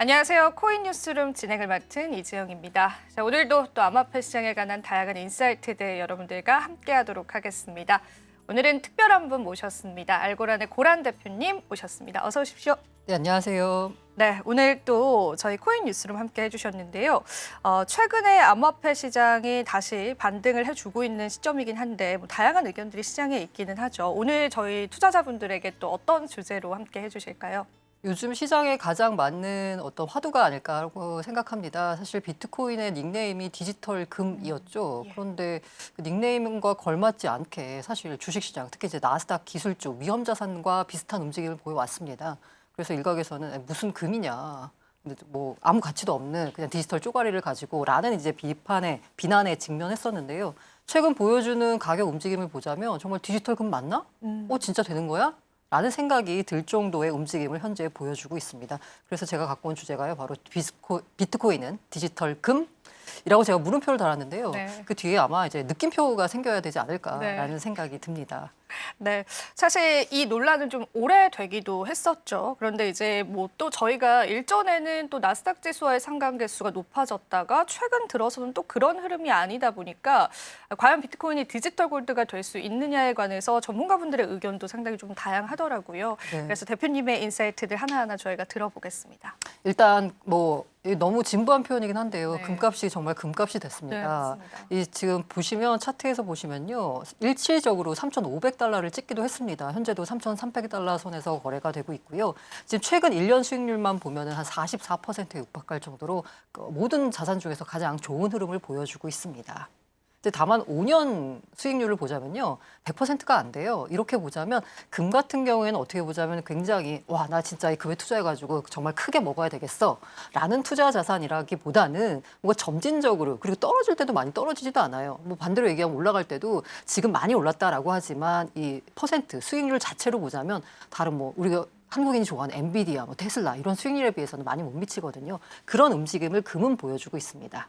안녕하세요. 코인 뉴스룸 진행을 맡은 이지영입니다. 자, 오늘도 또 암호화폐 시장에 관한 다양한 인사이트들 여러분들과 함께하도록 하겠습니다. 오늘은 특별한 분 모셨습니다. 알고란의 고란 대표님 모셨습니다. 어서 오십시오. 네, 안녕하세요. 네, 오늘 또 저희 코인 뉴스룸 함께 해주셨는데요. 최근에 암호화폐 시장이 다시 반등을 해주고 있는 시점이긴 한데 다양한 의견들이 시장에 있기는 하죠. 오늘 저희 투자자분들에게 또 어떤 주제로 함께 해주실까요? 요즘 시장에 가장 맞는 어떤 화두가 아닐까라고 생각합니다. 사실 비트코인의 닉네임이 디지털 금이었죠. 예. 그런데 그 닉네임과 걸맞지 않게 사실 주식시장, 특히 이제 나스닥 기술 쪽 위험 자산과 비슷한 움직임을 보여왔습니다. 그래서 일각에서는 무슨 금이냐, 뭐 아무 가치도 없는 그냥 디지털 쪼가리를 가지고라는 이제 비난에 직면했었는데요. 최근 보여주는 가격 움직임을 보자면 정말 디지털 금 맞나? 진짜 되는 거야? 라는 생각이 들 정도의 움직임을 현재 보여주고 있습니다. 그래서 제가 갖고 온 주제가요. 바로 비트코인은 디지털 금이라고 제가 물음표를 달았는데요. 네. 그 뒤에 아마 이제 느낌표가 생겨야 되지 않을까라는 네. 생각이 듭니다. 네, 사실 이 논란은 좀 오래되기도 했었죠. 그런데 이제 뭐 또 저희가 일전에는 또 나스닥 지수와의 상관계수가 높아졌다가 최근 들어서는 또 그런 흐름이 아니다 보니까 과연 비트코인이 디지털 골드가 될 수 있느냐에 관해서 전문가분들의 의견도 상당히 좀 다양하더라고요. 네. 그래서 대표님의 인사이트들 하나하나 저희가 들어보겠습니다. 일단 뭐 너무 진부한 표현이긴 한데요. 네. 금값이 정말 금값이 네, 됐습니다. 맞습니다. 이 지금 보시면 차트에서 보시면요. 일시적으로 3,500달러를 찍기도 했습니다. 현재도 3,300달러 선에서 거래가 되고 있고요. 지금 최근 1년 수익률만 보면은 한 44%에 육박할 정도로 모든 자산 중에서 가장 좋은 흐름을 보여주고 있습니다. 다만 5년 수익률을 보자면요. 100%가 안 돼요. 이렇게 보자면 금 같은 경우에는 어떻게 보자면 굉장히 와, 나 진짜 이 금에 투자해가지고 정말 크게 먹어야 되겠어 라는 투자 자산이라기보다는 뭔가 점진적으로 그리고 떨어질 때도 많이 떨어지지도 않아요. 뭐 반대로 얘기하면 올라갈 때도 지금 많이 올랐다라고 하지만 이 퍼센트 수익률 자체로 보자면 다른 뭐 우리가 한국인이 좋아하는 엔비디아, 뭐 테슬라 이런 수익률에 비해서는 많이 못 미치거든요. 그런 움직임을 금은 보여주고 있습니다.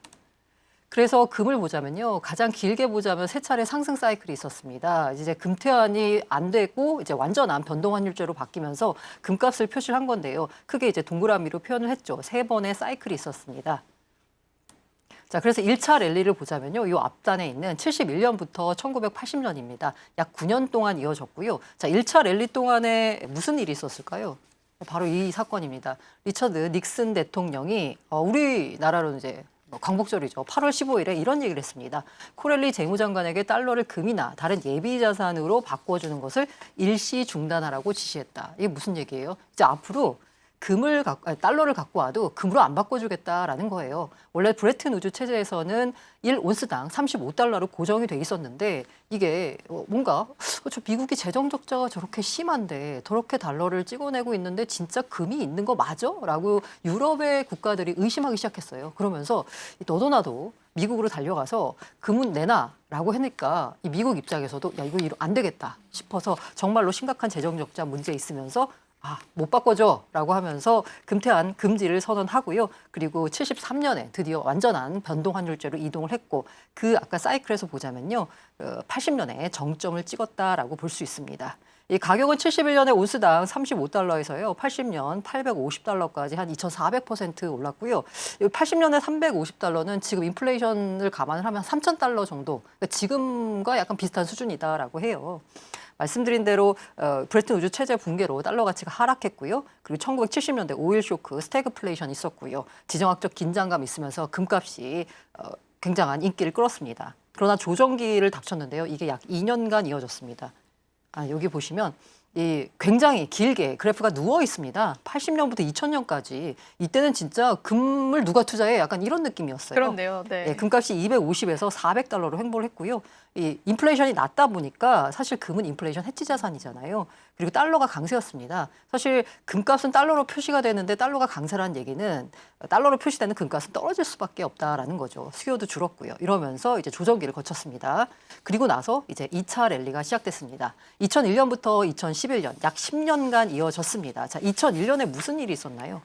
그래서 금을 보자면요. 가장 길게 보자면 세 차례 상승 사이클이 있었습니다. 이제 금퇴환이 안 되고 이제 완전한 변동 환율제로 바뀌면서 금값을 표시를 한 건데요. 크게 이제 동그라미로 표현을 했죠. 세 번의 사이클이 있었습니다. 자, 그래서 1차 랠리를 보자면요. 이 앞단에 있는 71년부터 1980년입니다. 약 9년 동안 이어졌고요. 자, 1차 랠리 동안에 무슨 일이 있었을까요? 바로 이 사건입니다. 리처드 닉슨 대통령이 우리나라로 이제 광복절이죠. 8월 15일에 이런 얘기를 했습니다. 코렐리 재무장관에게 달러를 금이나 다른 예비 자산으로 바꿔주는 것을 일시 중단하라고 지시했다. 이게 무슨 얘기예요? 이제 앞으로 달러를 갖고 와도 금으로 안 바꿔주겠다라는 거예요. 원래 브레튼 우즈 체제에서는 1온스당 35달러로 고정이 돼 있었는데 이게 뭔가 저 미국이 재정 적자가 저렇게 심한데 저렇게 달러를 찍어내고 있는데 진짜 금이 있는 거 맞아? 라고 유럽의 국가들이 의심하기 시작했어요. 그러면서 너도 나도 미국으로 달려가서 금은 내놔라고 하니까 이 미국 입장에서도 야 이거 안 되겠다 싶어서 정말로 심각한 재정 적자 문제 있으면서 못 바꿔줘라고 하면서 금퇴환 금지를 선언하고요. 그리고 73년에 드디어 완전한 변동 환율제로 이동을 했고 그 아까 사이클에서 보자면요. 80년에 정점을 찍었다라고 볼 수 있습니다. 이 가격은 71년에 온스당 35달러에서요. 80년 850달러까지 한 2,400% 올랐고요. 80년에 350달러는 지금 인플레이션을 감안을 하면 3,000달러 정도. 그러니까 지금과 약간 비슷한 수준이다라고 해요. 말씀드린 대로 브레튼 우즈 체제 붕괴로 달러 가치가 하락했고요. 그리고 1970년대 오일 쇼크, 스태그플레이션이 있었고요. 지정학적 긴장감이 있으면서 금값이 굉장한 인기를 끌었습니다. 그러나 조정기를 닥쳤는데요. 이게 약 2년간 이어졌습니다. 여기 보시면 굉장히 길게 그래프가 누워 있습니다. 80년부터 2000년까지 이때는 진짜 금을 누가 투자해? 약간 이런 느낌이었어요. 그런데요. 네. 금값이 250에서 400달러로 횡보를 했고요. 이 인플레이션이 낮다 보니까 사실 금은 인플레이션 해지 자산이잖아요. 그리고 달러가 강세였습니다. 사실 금값은 달러로 표시가 되는데 달러가 강세라는 얘기는 달러로 표시되는 금값은 떨어질 수밖에 없다라는 거죠. 수요도 줄었고요. 이러면서 이제 조정기를 거쳤습니다. 그리고 나서 이제 2차 랠리가 시작됐습니다. 2001년부터 2011년 약 10년간 이어졌습니다. 자, 2001년에 무슨 일이 있었나요?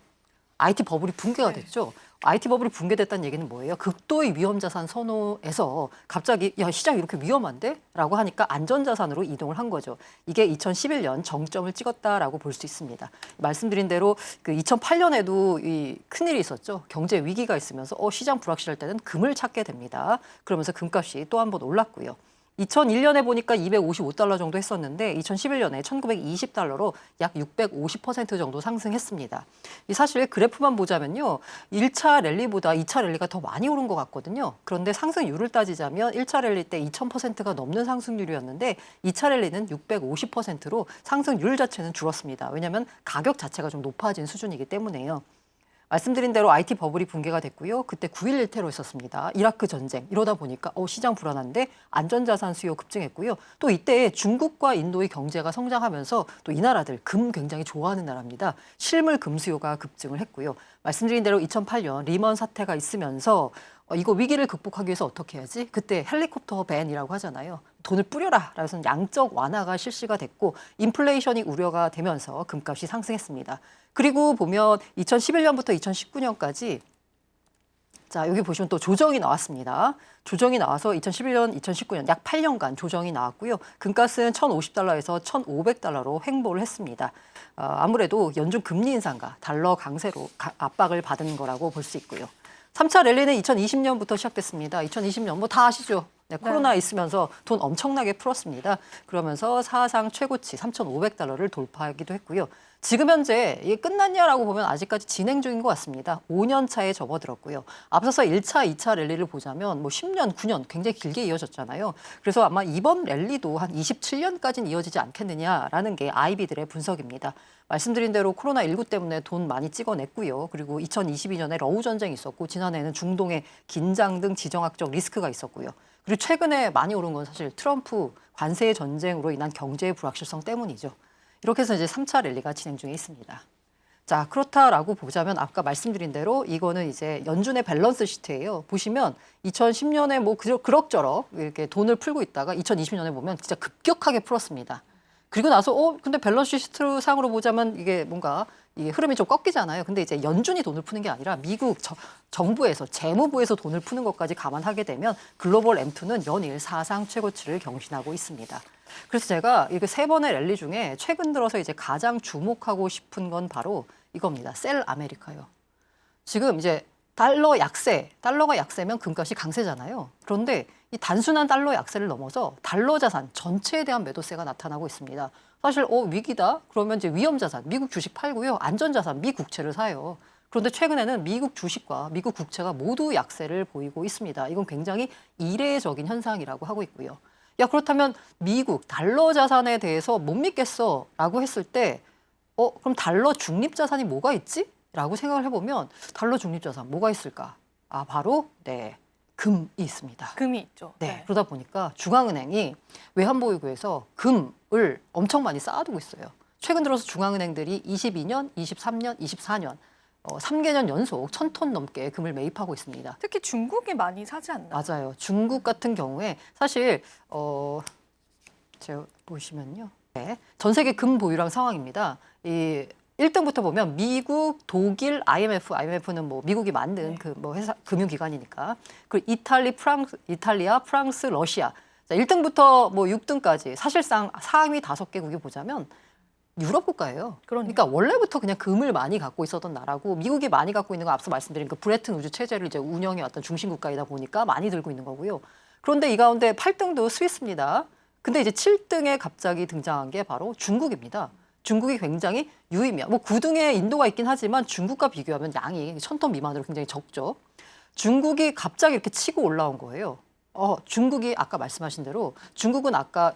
IT 버블이 붕괴가 됐죠. IT 버블이 붕괴됐다는 얘기는 뭐예요? 극도의 위험 자산 선호에서 갑자기 야 시장 이렇게 위험한데? 라고 하니까 안전자산으로 이동을 한 거죠. 이게 2011년 정점을 찍었다라고 볼 수 있습니다. 말씀드린 대로 그 2008년에도 이 큰일이 있었죠. 경제 위기가 있으면서 시장 불확실할 때는 금을 찾게 됩니다. 그러면서 금값이 또 한 번 올랐고요. 2001년에 보니까 255달러 정도 했었는데 2011년에 1920달러로 약 650% 정도 상승했습니다. 이 사실 그래프만 보자면요. 1차 랠리보다 2차 랠리가 더 많이 오른 것 같거든요. 그런데 상승률을 따지자면 1차 랠리 때 2000%가 넘는 상승률이었는데 2차 랠리는 650%로 상승률 자체는 줄었습니다. 왜냐하면 가격 자체가 좀 높아진 수준이기 때문에요. 말씀드린 대로 IT 버블이 붕괴가 됐고요. 그때 9.11 테러 있었습니다. 이라크 전쟁. 이러다 보니까 시장 불안한데 안전자산 수요 급증했고요. 또 이때 중국과 인도의 경제가 성장하면서 또 이 나라들 금 굉장히 좋아하는 나라입니다. 실물 금 수요가 급증을 했고요. 말씀드린 대로 2008년 리먼 사태가 있으면서 이거 위기를 극복하기 위해서 어떻게 해야지? 그때 헬리콥터 밴이라고 하잖아요. 돈을 뿌려라. 그래서 양적 완화가 실시가 됐고 인플레이션이 우려가 되면서 금값이 상승했습니다. 그리고 보면 2011년부터 2019년까지 자 여기 보시면 또 조정이 나왔습니다. 조정이 나와서 2011년, 2019년 약 8년간 조정이 나왔고요. 금값은 1,050달러에서 1,500달러로 횡보를 했습니다. 아무래도 연준 금리 인상과 달러 강세로 압박을 받은 거라고 볼 수 있고요. 3차 랠리는 2020년부터 시작됐습니다. 2020년 뭐 다 아시죠? 네, 코로나 있으면서 돈 엄청나게 풀었습니다. 그러면서 사상 최고치 3,500달러를 돌파하기도 했고요. 지금 현재 이게 끝났냐라고 보면 아직까지 진행 중인 것 같습니다. 5년 차에 접어들었고요. 앞서서 1차, 2차 랠리를 보자면 뭐 10년, 9년 굉장히 길게 이어졌잖아요. 그래서 아마 이번 랠리도 한 27년까지는 이어지지 않겠느냐라는 게 아이비들의 분석입니다. 말씀드린 대로 코로나19 때문에 돈 많이 찍어냈고요. 그리고 2022년에 러우 전쟁이 있었고 지난해에는 중동의 긴장 등 지정학적 리스크가 있었고요. 그리고 최근에 많이 오른 건 사실 트럼프 관세 전쟁으로 인한 경제의 불확실성 때문이죠. 이렇게 해서 이제 3차 랠리가 진행 중에 있습니다. 자, 그렇다라고 보자면 아까 말씀드린 대로 이거는 이제 연준의 밸런스 시트예요. 보시면 2010년에 뭐 그럭저럭 이렇게 돈을 풀고 있다가 2020년에 보면 진짜 급격하게 풀었습니다. 그리고 나서 근데 밸런스 시트 상으로 보자면 이게 뭔가 이 흐름이 좀 꺾이잖아요. 근데 이제 연준이 돈을 푸는 게 아니라 미국 정부에서 재무부에서 돈을 푸는 것까지 감안하게 되면 글로벌 M2는 연일 사상 최고치를 경신하고 있습니다. 그래서 제가 이게 세 번의 랠리 중에 최근 들어서 이제 가장 주목하고 싶은 건 바로 이겁니다. 셀 아메리카요. 지금 이제 달러가 약세면 금값이 강세잖아요. 그런데 이 단순한 달러 약세를 넘어서 달러 자산 전체에 대한 매도세가 나타나고 있습니다. 사실 위기다? 그러면 이제 위험 자산, 미국 주식 팔고요. 안전 자산, 미 국채를 사요. 그런데 최근에는 미국 주식과 미국 국채가 모두 약세를 보이고 있습니다. 이건 굉장히 이례적인 현상이라고 하고 있고요. 야, 그렇다면 미국 달러 자산에 대해서 못 믿겠어 라고 했을 때 그럼 달러 중립 자산이 뭐가 있지? 라고 생각을 해보면 달러 중립 자산 뭐가 있을까? 바로 금이 있습니다. 금이 있죠. 네, 그러다 보니까 중앙은행이 외환보유고에서 금을 엄청 많이 쌓아두고 있어요. 최근 들어서 중앙은행들이 22년, 23년, 24년 3개년 연속 1,000톤 넘게 금을 매입하고 있습니다. 특히 중국이 많이 사지 않나요? 맞아요. 중국 같은 경우에 사실 제가 보시면요. 네, 전 세계 금 보유량 상황입니다. 이 1등부터 보면 미국, 독일, IMF는 뭐 미국이 만든 그 뭐 회사 금융기관이니까. 그리고 이탈리아, 프랑스, 러시아. 자, 1등부터 뭐 6등까지 사실상 상위 5개국이 보자면 유럽 국가예요. 그러니까 원래부터 그냥 금을 많이 갖고 있었던 나라고 미국이 많이 갖고 있는 건 앞서 말씀드린 그 브레튼 우즈 체제를 이제 운영해 왔던 중심 국가이다 보니까 많이 들고 있는 거고요. 그런데 이 가운데 8등도 스위스입니다. 근데 이제 7등에 갑자기 등장한 게 바로 중국입니다. 중국이 굉장히 유의미한, 뭐 9등에 인도가 있긴 하지만 중국과 비교하면 양이 1,000톤 미만으로 굉장히 적죠. 중국이 갑자기 이렇게 치고 올라온 거예요. 중국이 아까 말씀하신 대로 중국은 아까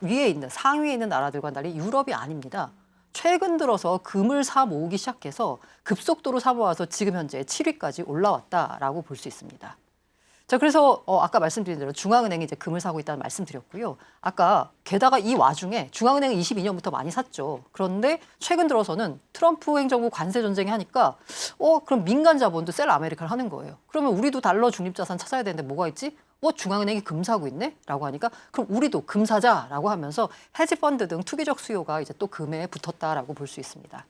상위에 있는 나라들과 달리 유럽이 아닙니다. 최근 들어서 금을 사 모으기 시작해서 급속도로 사 모아서 지금 현재 7위까지 올라왔다라고 볼 수 있습니다. 자, 그래서 아까 말씀드린 대로 중앙은행이 이제 금을 사고 있다는 말씀드렸고요. 아까 게다가 이 와중에 중앙은행은 22년부터 많이 샀죠. 그런데 최근 들어서는 트럼프 행정부 관세 전쟁이 하니까 그럼 민간 자본도 셀 아메리카를 하는 거예요. 그러면 우리도 달러 중립 자산 찾아야 되는데 뭐가 있지? 중앙은행이 금 사고 있네? 라고 하니까 그럼 우리도 금 사자라고 하면서 헤지 펀드 등 투기적 수요가 이제 또 금에 붙었다라고 볼 수 있습니다.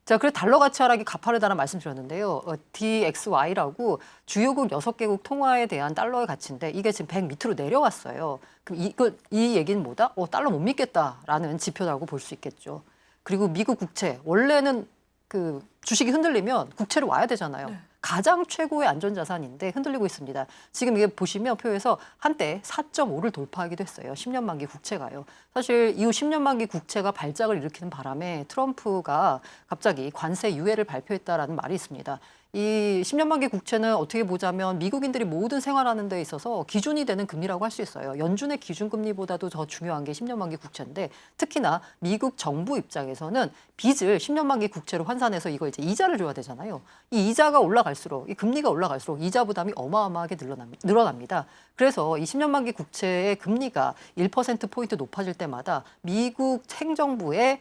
자, 그래서 달러 가치 하락이 가파르다는 말씀드렸는데요. DXY라고 주요국 6개국 통화에 대한 달러의 가치인데 이게 지금 100 밑으로 내려왔어요. 그럼 이 얘기는 뭐다? 달러 못 믿겠다라는 지표라고 볼 수 있겠죠. 그리고 미국 국채, 원래는 그 주식이 흔들리면 국채로 와야 되잖아요. 네. 가장 최고의 안전자산인데 흔들리고 있습니다. 지금 이게 보시면 표에서 한때 4.5를 돌파하기도 했어요. 10년 만기 국채가요. 사실 이후 10년 만기 국채가 발작을 일으키는 바람에 트럼프가 갑자기 관세 유예를 발표했다라는 말이 있습니다. 이 10년 만기 국채는 어떻게 보자면 미국인들이 모든 생활하는 데 있어서 기준이 되는 금리라고 할 수 있어요. 연준의 기준금리보다도 더 중요한 게 10년 만기 국채인데 특히나 미국 정부 입장에서는 빚을 10년 만기 국채로 환산해서 이거 이제 이자를 줘야 되잖아요. 이 이자가 올라갈수록 이 금리가 올라갈수록 이자 부담이 어마어마하게 늘어납니다. 그래서 이 10년 만기 국채의 금리가 1%포인트 높아질 때마다 미국 행정부의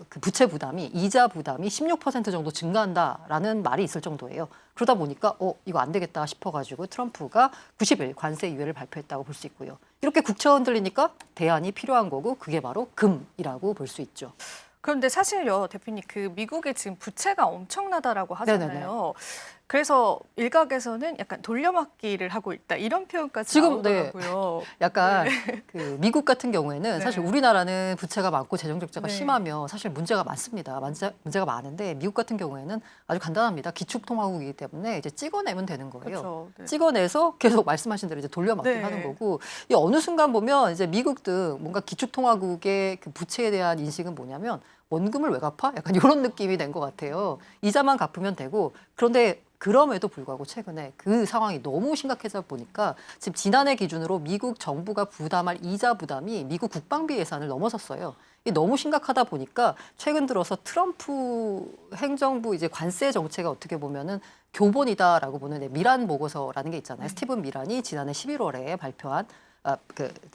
그 부채 부담이 이자 부담이 16% 정도 증가한다라는 말이 있을 정도예요. 그러다 보니까 이거 안 되겠다 싶어가지고 트럼프가 90일 관세 유예를 발표했다고 볼 수 있고요. 이렇게 국채가 흔들리니까 대안이 필요한 거고 그게 바로 금이라고 볼 수 있죠. 그런데 사실요, 대표님, 그 미국의 지금 부채가 엄청나다라고 하잖아요. 네네네. 그래서 일각에서는 약간 돌려막기를 하고 있다 이런 표현까지 지금, 네. 나오더라고요. 약간 그 미국 같은 경우에는 네. 사실 우리나라는 부채가 많고 재정 적자가 네. 심하며 사실 문제가 많습니다. 문제가 많은데 미국 같은 경우에는 아주 간단합니다. 기축통화국이기 때문에 이제 찍어내면 되는 거예요. 그렇죠. 네. 찍어내서 계속 말씀하신 대로 이제 돌려막기를 네. 하는 거고 이 어느 순간 보면 이제 미국 등 뭔가 기축통화국의 그 부채에 대한 인식은 뭐냐면 원금을 왜 갚아? 약간 이런 느낌이 된 것 같아요. 이자만 갚으면 되고 그런데 그럼에도 불구하고 최근에 그 상황이 너무 심각해져 보니까 지금 지난해 기준으로 미국 정부가 부담할 이자 부담이 미국 국방비 예산을 넘어섰어요. 이 너무 심각하다 보니까 최근 들어서 트럼프 행정부 이제 관세 정책가 어떻게 보면은 교본이다라고 보는 미란 보고서라는 게 있잖아요. 스티븐 미란이 지난해 11월에 발표한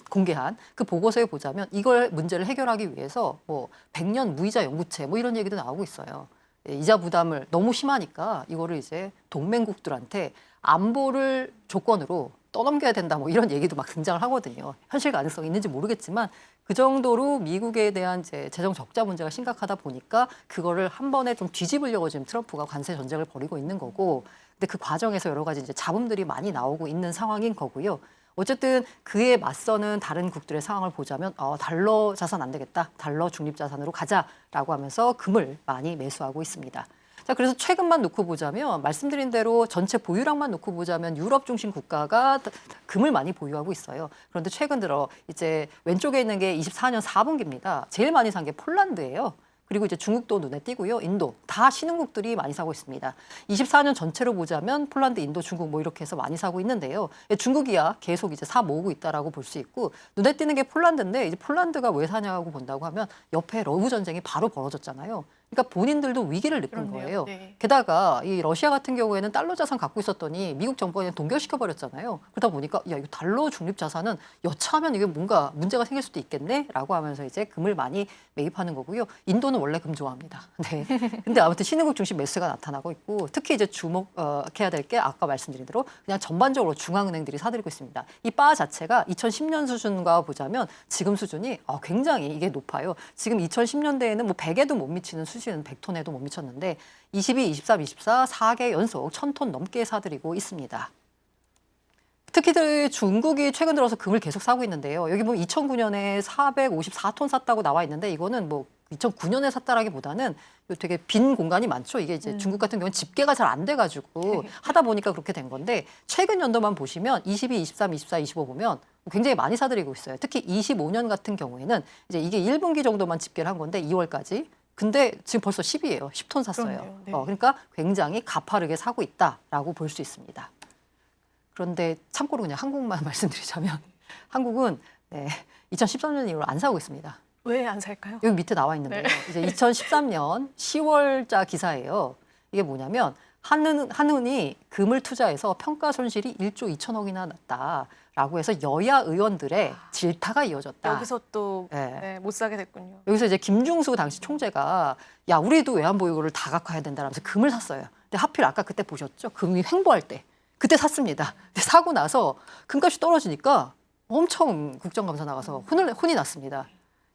공개한 그 보고서에 보자면 이걸 문제를 해결하기 위해서 뭐 100년 무이자 영구채 뭐 이런 얘기도 나오고 있어요. 이자 부담을 너무 심하니까 이거를 이제 동맹국들한테 안보를 조건으로 떠넘겨야 된다 뭐 이런 얘기도 막 등장을 하거든요. 현실 가능성이 있는지 모르겠지만 그 정도로 미국에 대한 이제 재정 적자 문제가 심각하다 보니까 그거를 한 번에 좀 뒤집으려고 지금 트럼프가 관세 전쟁을 벌이고 있는 거고 근데 그 과정에서 여러 가지 이제 잡음들이 많이 나오고 있는 상황인 거고요. 어쨌든 그에 맞서는 다른 국들의 상황을 보자면 달러 자산 안 되겠다. 달러 중립 자산으로 가자라고 하면서 금을 많이 매수하고 있습니다. 자, 그래서 최근만 놓고 보자면 말씀드린 대로 전체 보유량만 놓고 보자면 유럽 중심 국가가 금을 많이 보유하고 있어요. 그런데 최근 들어 이제 왼쪽에 있는 게 24년 4분기입니다. 제일 많이 산 게 폴란드예요. 그리고 이제 중국도 눈에 띄고요. 인도 다 신흥국들이 많이 사고 있습니다. 24년 전체로 보자면 폴란드, 인도, 중국 뭐 이렇게 해서 많이 사고 있는데요. 중국이야 계속 이제 사 모으고 있다라고 볼 수 있고 눈에 띄는 게 폴란드인데 이제 폴란드가 왜 사냐고 본다고 하면 옆에 러브 전쟁이 바로 벌어졌잖아요. 그러니까 본인들도 위기를 느낀 그렇네요. 거예요. 네. 게다가 이 러시아 같은 경우에는 달러 자산 갖고 있었더니 미국 정부가 그냥 동결시켜 버렸잖아요. 그러다 보니까 야, 이거 달러 중립 자산은 여차하면 이게 뭔가 문제가 생길 수도 있겠네라고 하면서 이제 금을 많이 매입하는 거고요. 인도는 원래 금 좋아합니다. 네. 근데 아무튼 신흥국 중심 매수가 나타나고 있고 특히 이제 주목해야 될 게 아까 말씀드린 대로 그냥 전반적으로 중앙은행들이 사들이고 있습니다. 이 바 자체가 2010년 수준과 보자면 지금 수준이 굉장히 이게 높아요. 지금 2010년대에는 뭐 100에도 못 미치는 수준은 100톤에도 못 미쳤는데 22, 23, 24 4개 연속 1000톤 넘게 사들이고 있습니다. 특히 중국이 최근 들어서 금을 계속 사고 있는데요. 여기 보면 2009년에 454톤 샀다고 나와 있는데 이거는 뭐 2009년에 샀다라기보다는 되게 빈 공간이 많죠. 이게 이제 중국 같은 경우는 집계가 잘 안 돼가지고 하다 보니까 그렇게 된 건데 최근 연도만 보시면 22, 23, 24, 25 보면 굉장히 많이 사들이고 있어요. 특히 25년 같은 경우에는 이제 이게 1분기 정도만 집계를 한 건데 2월까지. 근데 지금 벌써 10이에요. 10톤 샀어요. 그렇네요. 네. 그러니까 굉장히 가파르게 사고 있다라고 볼 수 있습니다. 그런데 참고로 그냥 한국만 말씀드리자면 한국은 2013년 이후로 안 사고 있습니다. 왜 안 살까요? 여기 밑에 나와 있는데요. 네. 이제 2013년 10월자 기사예요. 이게 뭐냐면 한은이 금을 투자해서 평가 손실이 1조 2천억이나 났다라고 해서 여야 의원들의 질타가 이어졌다. 여기서 또 네. 못 사게 됐군요. 여기서 이제 김중수 당시 총재가 야 우리도 외환보유고를 다각화해야 된다라면서 금을 샀어요. 근데 하필 아까 그때 보셨죠? 금이 횡보할 때 그때 샀습니다. 근데 사고 나서 금값이 떨어지니까 엄청 국정감사 나가서 혼이 났습니다.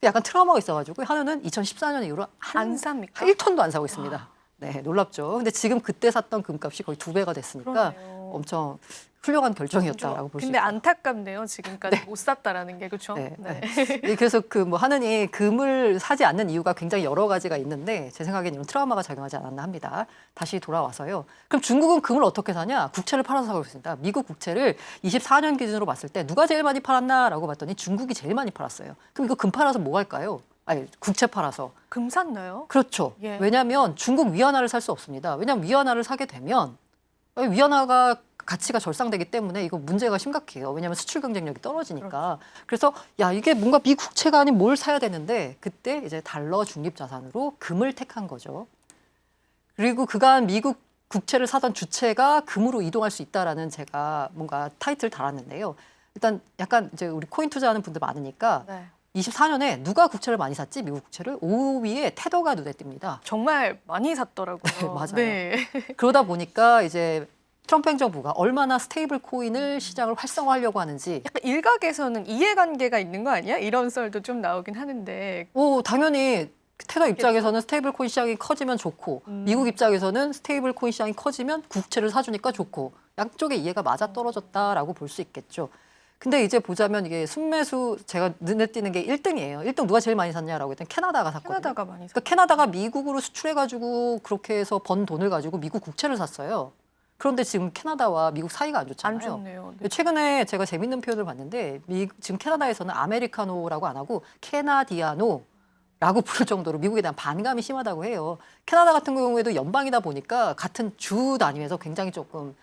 약간 트라우마가 있어가지고 한우는 2014년 이후로 안 삽니까? 1톤도 안 사고 있습니다. 네, 놀랍죠. 근데 지금 그때 샀던 금값이 거의 2배가 됐으니까 그러네요. 엄청 훌륭한 결정이었다라고 볼 수 근데 있죠. 안타깝네요. 지금까지 못 샀다라는 게 그렇죠. 네, 네. 네. 그래서 그 뭐 하느니 금을 사지 않는 이유가 굉장히 여러 가지가 있는데 제 생각에는 이런 트라우마가 작용하지 않았나 합니다. 다시 돌아와서요. 그럼 중국은 금을 어떻게 사냐? 국채를 팔아서 사고 있습니다. 미국 국채를 24년 기준으로 봤을 때 누가 제일 많이 팔았나라고 봤더니 중국이 제일 많이 팔았어요. 그럼 이거 금 팔아서 뭐 할까요? 아니, 국채 팔아서. 금 샀나요? 그렇죠. 예. 왜냐하면 중국 위안화를 살 수 없습니다. 왜냐하면 위안화를 사게 되면 위안화가 가치가 절상되기 때문에 이거 문제가 심각해요. 왜냐하면 수출 경쟁력이 떨어지니까. 그래서 야 이게 뭔가 미국 국채가 아닌 뭘 사야 되는데 그때 이제 달러 중립 자산으로 금을 택한 거죠. 그리고 그간 미국 국채를 사던 주체가 금으로 이동할 수 있다라는 제가 뭔가 타이틀 달았는데요. 일단 약간 이제 우리 코인 투자하는 분들 많으니까 네. 24년에 누가 국채를 많이 샀지? 미국 국채를 5위에 테더가 눈에 띕니다. 정말 많이 샀더라고요. 맞아요. 네. 그러다 보니까 이제 트럼프 행정부가 얼마나 스테이블 코인을 시장을 활성화하려고 하는지 약간 일각에서는 이해관계가 있는 거 아니야? 이런 썰도 좀 나오긴 하는데. 당연히 테더 입장에서는 스테이블 코인 시장이 커지면 좋고 미국 입장에서는 스테이블 코인 시장이 커지면 국채를 사주니까 좋고 양쪽의 이해가 맞아떨어졌다라고 볼 수 있겠죠. 근데 이제 보자면 이게 순매수 제가 눈에 띄는 게 1등이에요. 1등 누가 제일 많이 샀냐라고 했더니 캐나다가 샀거든요. 캐나다가 많이 샀. 그러니까 캐나다가 미국으로 수출해가지고 그렇게 해서 번 돈을 가지고 미국 국채를 샀어요. 그런데 지금 캐나다와 미국 사이가 안 좋잖아요. 안 좋네요. 네. 최근에 제가 재밌는 표현을 봤는데 지금 캐나다에서는 아메리카노라고 안 하고 캐나디아노라고 부를 정도로 미국에 대한 반감이 심하다고 해요. 캐나다 같은 경우에도 연방이다 보니까 같은 주 단위에서 굉장히 조금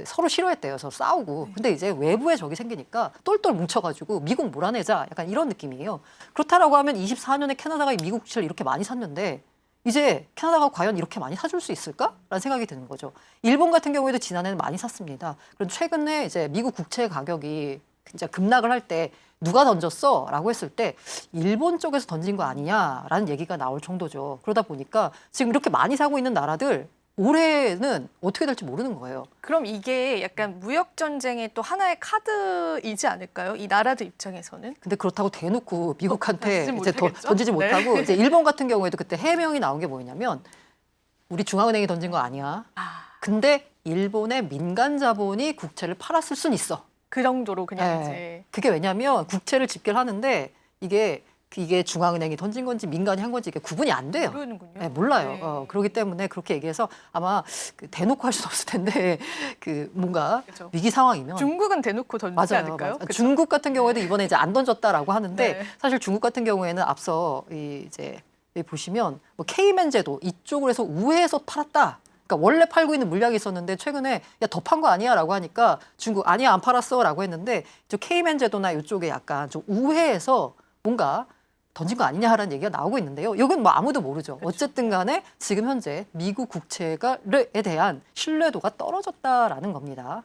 서로 싫어했대요. 서로 싸우고. 근데 이제 외부에 적이 생기니까 똘똘 뭉쳐가지고 미국 몰아내자 약간 이런 느낌이에요. 그렇다라고 하면 24년에 캐나다가 미국 국채를 이렇게 많이 샀는데 이제 캐나다가 과연 이렇게 많이 사줄 수 있을까라는 생각이 드는 거죠. 일본 같은 경우에도 지난해는 많이 샀습니다. 그런데 최근에 이제 미국 국채 가격이 진짜 급락을 할 때 누가 던졌어?라고 했을 때 일본 쪽에서 던진 거 아니냐라는 얘기가 나올 정도죠. 그러다 보니까 지금 이렇게 많이 사고 있는 나라들 올해는 어떻게 될지 모르는 거예요. 그럼 이게 약간 무역 전쟁의 또 하나의 카드이지 않을까요? 이 나라들 입장에서는. 근데 그렇다고 대놓고 미국한테 던지지 이제 못하겠죠? 던지지 네. 못하고 이제 일본 같은 경우에도 그때 해명이 나온 게 뭐냐면 우리 중앙은행이 던진 거 아니야. 아, 근데 일본의 민간 자본이 국채를 팔았을 순 있어. 그 정도로 그냥 네. 이제. 그게 왜냐면 국채를 집계를 하는데 이게 중앙은행이 던진 건지 민간이 한 건지 이게 구분이 안 돼요. 모르는군요. 네, 몰라요. 네. 그렇기 때문에 그렇게 얘기해서 아마 대놓고 할 수는 없을 텐데 뭔가 그렇죠. 위기 상황이면 중국은 대놓고 던지지 맞아요. 않을까요? 맞아요. 그쵸? 중국 같은 경우에도 이번에 이제 안 던졌다라고 하는데 네. 사실 중국 같은 경우에는 앞서 이제 여기 보시면 뭐 케이맨 제도 이쪽으로 해서 우회해서 팔았다. 그러니까 원래 팔고 있는 물량이 있었는데 최근에 야 더 판 거 아니야라고 하니까 중국 아니야 안 팔았어라고 했는데 저 케이맨 제도나 이쪽에 약간 좀 우회해서 뭔가 던진 거 아니냐라는 얘기가 나오고 있는데요. 이건 뭐 아무도 모르죠. 어쨌든 간에 지금 현재 미국 국채에 대한 신뢰도가 떨어졌다라는 겁니다.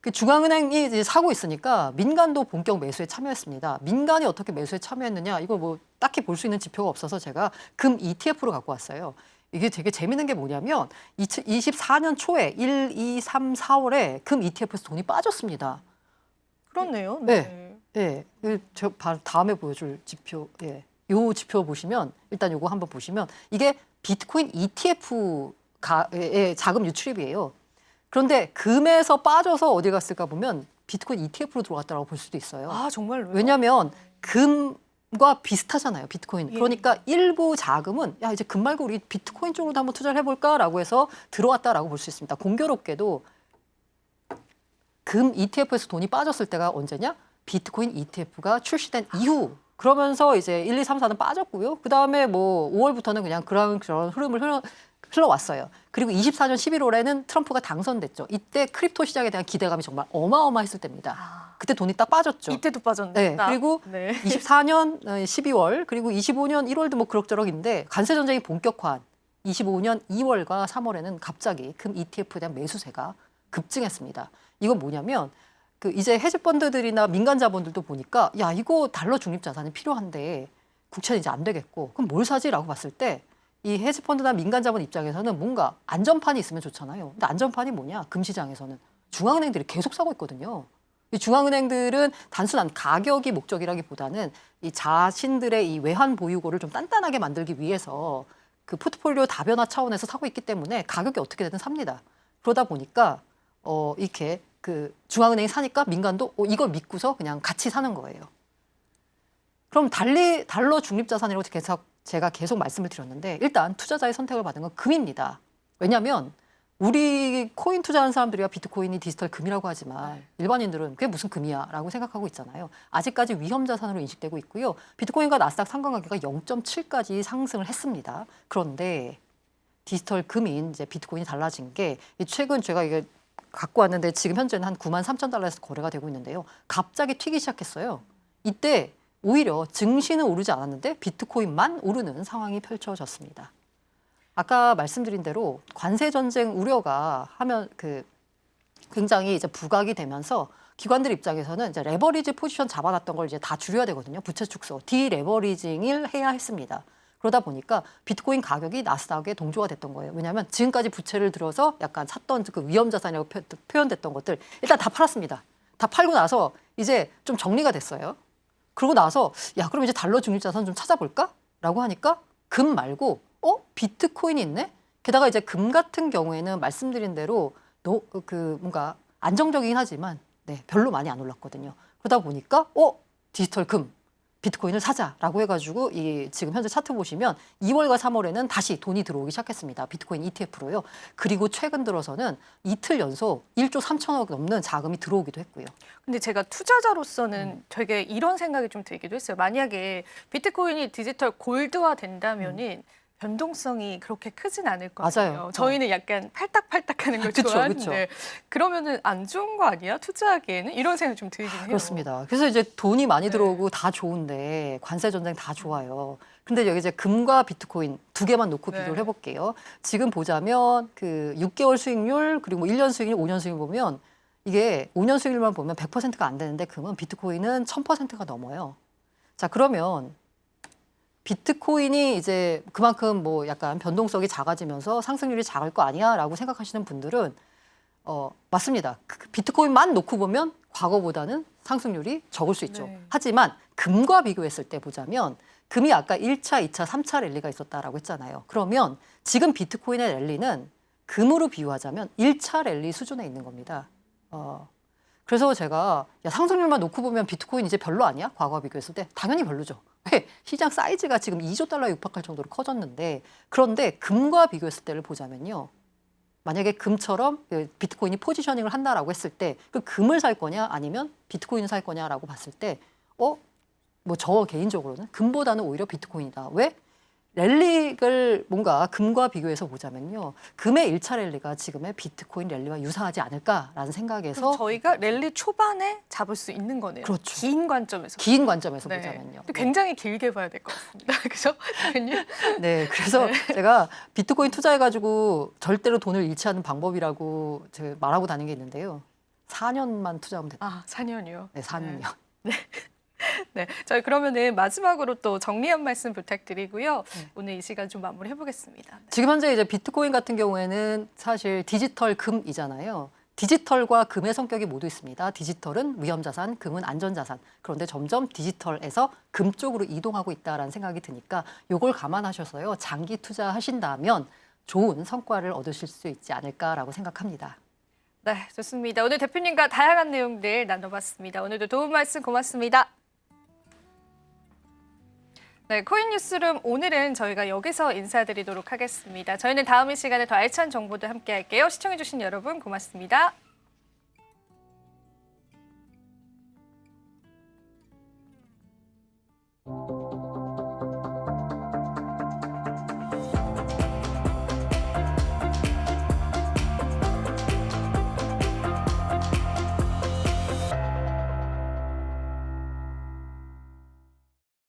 그 중앙은행이 이제 사고 있으니까 민간도 본격 매수에 참여했습니다. 민간이 어떻게 매수에 참여했느냐 이거 뭐 딱히 볼 수 있는 지표가 없어서 제가 금 ETF로 갖고 왔어요. 이게 되게 재밌는 게 뭐냐면 24년 초에 1, 2, 3, 4월에 금 ETF에서 돈이 빠졌습니다. 그렇네요. 네. 예, 저 다음에 보여줄 지표, 예, 요 지표 보시면 일단 요거 한번 보시면 이게 비트코인 ETF의 자금 유출입이에요. 그런데 금에서 빠져서 어디 갔을까 보면 비트코인 ETF로 들어갔다고 볼 수도 있어요. 아 정말로요? 왜냐하면 금과 비슷하잖아요, 비트코인. 예. 그러니까 일부 자금은 야 이제 금 말고 우리 비트코인 쪽으로도 한번 투자를 해볼까라고 해서 들어왔다라고 볼 수 있습니다. 공교롭게도 금 ETF에서 돈이 빠졌을 때가 언제냐? 비트코인 ETF가 출시된 이후. 그러면서 이제 1, 2, 3, 4는 빠졌고요. 그다음에 뭐 5월부터는 그냥 그런 흐름을 흘러왔어요. 그리고 24년 11월에는 트럼프가 당선됐죠. 이때 크립토 시장에 대한 기대감이 정말 어마어마했을 때입니다. 아, 그때 돈이 딱 빠졌죠. 이때도 빠졌네. 네. 그리고 네. 24년 12월 그리고 25년 1월도 뭐 그럭저럭인데 관세 전쟁이 본격화한 25년 2월과 3월에는 갑자기 금 ETF에 대한 매수세가 급증했습니다. 이건 뭐냐면 이제 헤지펀드들이나 민간 자본들도 보니까 야 이거 달러 중립 자산이 필요한데 국채는 이제 안 되겠고 그럼 뭘 사지라고 봤을 때 이 헤지펀드나 민간 자본 입장에서는 뭔가 안전판이 있으면 좋잖아요. 근데 안전판이 뭐냐? 금시장에서는 중앙은행들이 계속 사고 있거든요. 이 중앙은행들은 단순한 가격이 목적이라기보다는 이 자신들의 이 외환 보유고를 좀 단단하게 만들기 위해서 그 포트폴리오 다변화 차원에서 사고 있기 때문에 가격이 어떻게 되든 삽니다. 그러다 보니까 이렇게 그 중앙은행이 사니까 민간도 이걸 믿고서 그냥 같이 사는 거예요. 그럼 달러 중립자산이라고 제가 계속 말씀을 드렸는데 일단 투자자의 선택을 받은 건 금입니다. 왜냐하면 우리 코인 투자하는 사람들이야 비트코인이 디지털 금이라고 하지만 일반인들은 그게 무슨 금이야 라고 생각하고 있잖아요. 아직까지 위험 자산으로 인식되고 있고요. 비트코인과 나스닥 상관관계가 0.7까지 상승을 했습니다. 그런데 디지털 금인 이제 비트코인이 달라진 게 최근 제가 이게 갖고 왔는데 지금 현재는 한 93,000달러에서 거래가 되고 있는데요. 갑자기 튀기 시작했어요. 이때 오히려 증시는 오르지 않았는데 비트코인만 오르는 상황이 펼쳐졌습니다. 아까 말씀드린 대로 관세 전쟁 우려가 하면 굉장히 이제 부각이 되면서 기관들 입장에서는 이제 레버리지 포지션 잡아놨던 걸 이제 다 줄여야 되거든요. 부채 축소, 디레버리징을 해야 했습니다. 그러다 보니까 비트코인 가격이 나스닥에 동조가 됐던 거예요. 왜냐하면 지금까지 부채를 들어서 약간 샀던 그 위험 자산이라고 표현됐던 것들 일단 다 팔았습니다. 다 팔고 나서 이제 좀 정리가 됐어요. 그러고 나서 야 그럼 이제 달러 중립 자산 좀 찾아볼까?라고 하니까 금 말고 비트코인이 있네. 게다가 이제 금 같은 경우에는 말씀드린 대로 뭔가 안정적이긴 하지만 별로 많이 안 올랐거든요. 그러다 보니까 디지털 금 비트코인을 사자라고 해가지고 지금 현재 차트 보시면 2월과 3월에는 다시 돈이 들어오기 시작했습니다. 비트코인 ETF로요. 그리고 최근 들어서는 이틀 연속 1조 3천억 넘는 자금이 들어오기도 했고요. 근데 제가 투자자로서는 되게 이런 생각이 좀 들기도 했어요. 만약에 비트코인이 디지털 골드화 된다면은 변동성이 그렇게 크진 않을 거 아니에요. 맞아요. 저희는 약간 팔딱팔딱하는 걸 그쵸, 좋아하는데 그러면은 안 좋은 거 아니야? 투자하기에는 이런 생각이 좀 들긴 해요. 그렇습니다. 그래서 이제 돈이 많이 들어오고 다 좋은데 관세 전쟁 다 좋아요. 근데 여기 이제 금과 비트코인 두 개만 놓고 비교를 해볼게요. 지금 보자면 그 6개월 수익률 그리고 1년 수익률, 5년 수익률 보면 이게 5년 수익률만 보면 100%가 안 되는데 금은 비트코인은 1000%가 넘어요. 자 그러면 비트코인이 이제 그만큼 뭐 약간 변동성이 작아지면서 상승률이 작을 거 아니야라고 생각하시는 분들은 맞습니다. 비트코인만 놓고 보면 과거보다는 상승률이 적을 수 있죠. 하지만 금과 비교했을 때 보자면 금이 아까 1차, 2차, 3차 랠리가 있었다라고 했잖아요. 그러면 지금 비트코인의 랠리는 금으로 비유하자면 1차 랠리 수준에 있는 겁니다. 그래서 제가 상승률만 놓고 보면 비트코인 이제 별로 아니야? 과거와 비교했을 때 당연히 별로죠. 왜? 시장 사이즈가 지금 2조 달러에 육박할 정도로 커졌는데 그런데 금과 비교했을 때를 보자면요. 만약에 금처럼 비트코인이 포지셔닝을 한다라고 했을 때 그 금을 살 거냐 아니면 비트코인을 살 거냐라고 봤을 때 뭐 저 개인적으로는 금보다는 오히려 비트코인이다. 왜? 랠리를 뭔가 금과 비교해서 보자면요. 금의 1차 랠리가 지금의 비트코인 랠리와 유사하지 않을까라는 생각에서 저희가 랠리 초반에 잡을 수 있는 거네요. 그렇죠. 긴 관점에서. 긴 관점에서 보자면요. 굉장히 길게 봐야 될 것 같습니다. 그죠? 네, 그래서 제가 비트코인 투자해가지고 절대로 돈을 잃지 않는 방법이라고 제가 말하고 다니는 게 있는데요. 4년만 투자하면 된다. 4년이요? 네, 4년이요. 네, 저희 그러면은 마지막으로 또 정리한 말씀 부탁드리고요. 오늘 이 시간 좀 마무리해 보겠습니다. 지금 현재 이제 비트코인 같은 경우에는 사실 디지털 금이잖아요. 디지털과 금의 성격이 모두 있습니다. 디지털은 위험자산, 금은 안전자산. 그런데 점점 디지털에서 금 쪽으로 이동하고 있다라는 생각이 드니까 이걸 감안하셔서요. 장기 투자하신다면 좋은 성과를 얻으실 수 있지 않을까라고 생각합니다. 네, 좋습니다. 오늘 대표님과 다양한 내용들 나눠봤습니다. 오늘도 도움 말씀 고맙습니다. 네, 코인 뉴스룸 오늘은 저희가 여기서 인사드리도록 하겠습니다. 저희는 다음 이 시간에 더 알찬 정보도 함께 할게요. 시청해주신 여러분 고맙습니다.